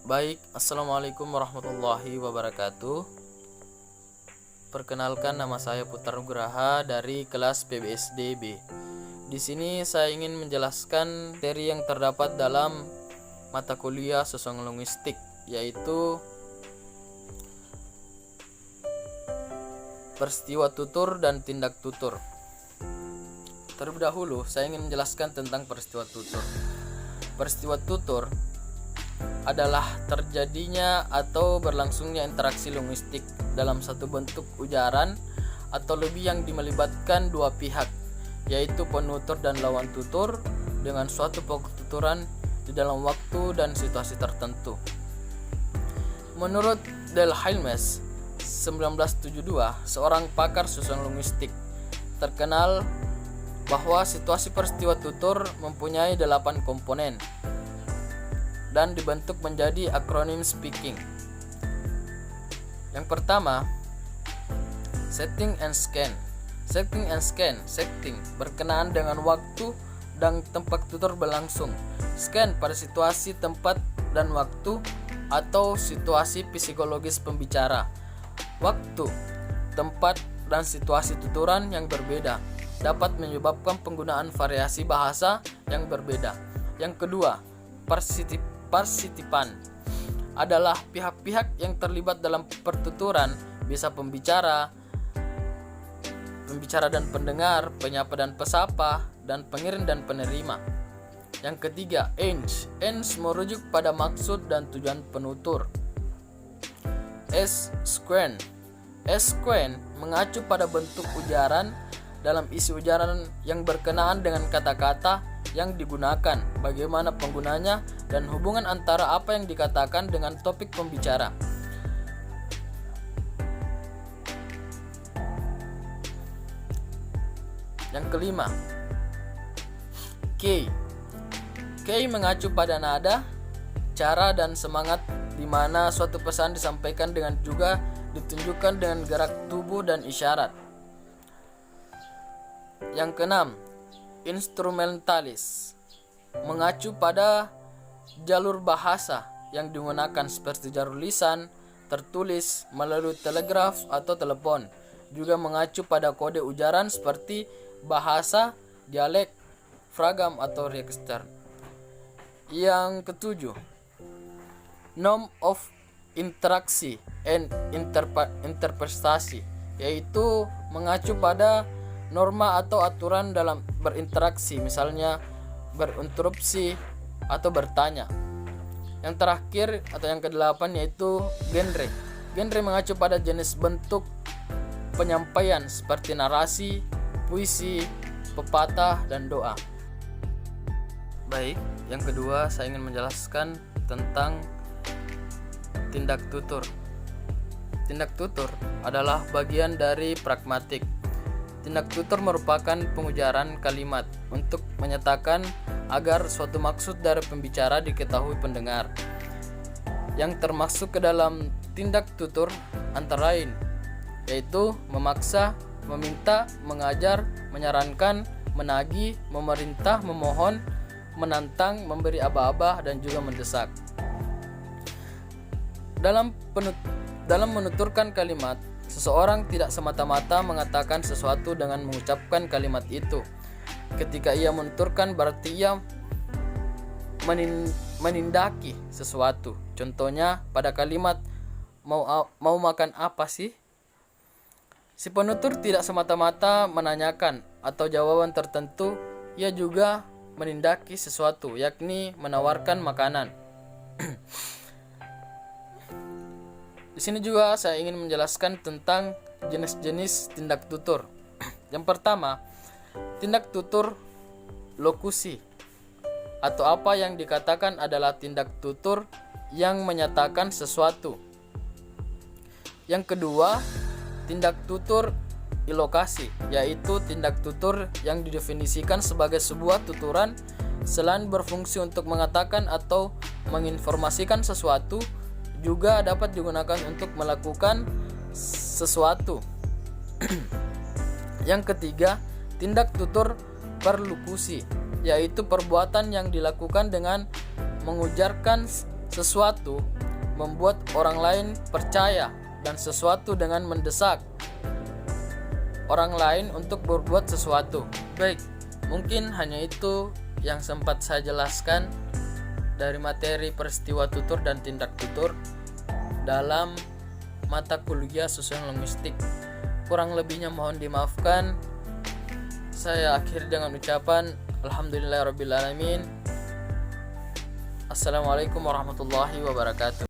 Baik, assalamualaikum warahmatullahi wabarakatuh. Perkenalkan, nama saya Putra Nugraha dari kelas PBSD B. Di sini saya ingin menjelaskan materi yang terdapat dalam mata kuliah Sosiologistik, yaitu peristiwa tutur dan tindak tutur. Terlebih dahulu, saya ingin menjelaskan tentang peristiwa tutur. Peristiwa tutur adalah terjadinya atau berlangsungnya interaksi linguistik dalam satu bentuk ujaran atau lebih yang melibatkan dua pihak, yaitu penutur dan lawan tutur, dengan suatu pokok tuturan di dalam waktu dan situasi tertentu. Menurut Delhailmes 1972, seorang pakar sosiolinguistik terkenal, bahwa situasi peristiwa tutur mempunyai 8 komponen dan dibentuk menjadi akronim speaking. Yang pertama, setting and scan. Setting and scan. Setting berkenaan dengan waktu dan tempat tutur berlangsung. Scan pada situasi, tempat, dan waktu atau situasi psikologis pembicara. Waktu, tempat, dan situasi tuturan yang berbeda dapat menyebabkan penggunaan variasi bahasa yang berbeda. Yang kedua, partisipan adalah pihak-pihak yang terlibat dalam pertuturan, bisa pembicara dan pendengar, penyapa dan pesapa, dan pengirim dan penerima. Yang ketiga, ends merujuk pada maksud dan tujuan penutur. Squen mengacu pada bentuk ujaran dalam isi ujaran yang berkenaan dengan kata-kata yang digunakan, bagaimana penggunanya, dan hubungan antara apa yang dikatakan dengan topik pembicara. Yang kelima, Key mengacu pada nada, cara, dan semangat di mana suatu pesan disampaikan, dengan juga ditunjukkan dengan gerak tubuh dan isyarat. Yang keenam, instrumentalis mengacu pada jalur bahasa yang digunakan seperti jalur lisan, tertulis, melalui telegraf atau telepon. Juga mengacu pada kode ujaran seperti bahasa, dialek, fragam atau register. Yang ketujuh, norm of interaksi and interpretasi, yaitu mengacu pada norma atau aturan dalam berinteraksi, misalnya berinterupsi atau bertanya. Yang terakhir atau yang kedelapan yaitu genre. Genre mengacu pada jenis bentuk penyampaian seperti narasi, puisi, pepatah, dan doa. Baik, yang kedua saya ingin menjelaskan tentang tindak tutur. Tindak tutur adalah bagian dari pragmatik. Tindak tutur merupakan pengujaran kalimat untuk menyatakan agar suatu maksud dari pembicara diketahui pendengar. Yang termasuk ke dalam tindak tutur antara lain yaitu memaksa, meminta, mengajar, menyarankan, menagih, memerintah, memohon, menantang, memberi aba-aba, dan juga mendesak. Dalam menuturkan kalimat, seseorang tidak semata-mata mengatakan sesuatu dengan mengucapkan kalimat itu. Ketika ia menuturkan, berarti ia menindaki sesuatu. Contohnya pada kalimat mau makan apa sih? Si penutur tidak semata-mata menanyakan atau jawaban tertentu, ia juga menindaki sesuatu, yakni menawarkan makanan. Di sini juga saya ingin menjelaskan tentang jenis-jenis tindak tutur. Yang pertama, tindak tutur lokusi, atau apa yang dikatakan adalah tindak tutur yang menyatakan sesuatu. Yang kedua, tindak tutur ilokasi, yaitu tindak tutur yang didefinisikan sebagai sebuah tuturan selain berfungsi untuk mengatakan atau menginformasikan sesuatu, juga dapat digunakan untuk melakukan sesuatu. Yang ketiga, tindak tutur perlokusi, yaitu perbuatan yang dilakukan dengan mengujarkan sesuatu membuat orang lain percaya, dan sesuatu dengan mendesak orang lain untuk berbuat sesuatu. Baik, mungkin hanya itu yang sempat saya jelaskan dari materi peristiwa tutur dan tindak tutur dalam mata kuliah sosial linguistik. Kurang lebihnya mohon dimaafkan. Saya akhiri dengan ucapan alhamdulillahirabbil alamin. Assalamualaikum warahmatullahi wabarakatuh.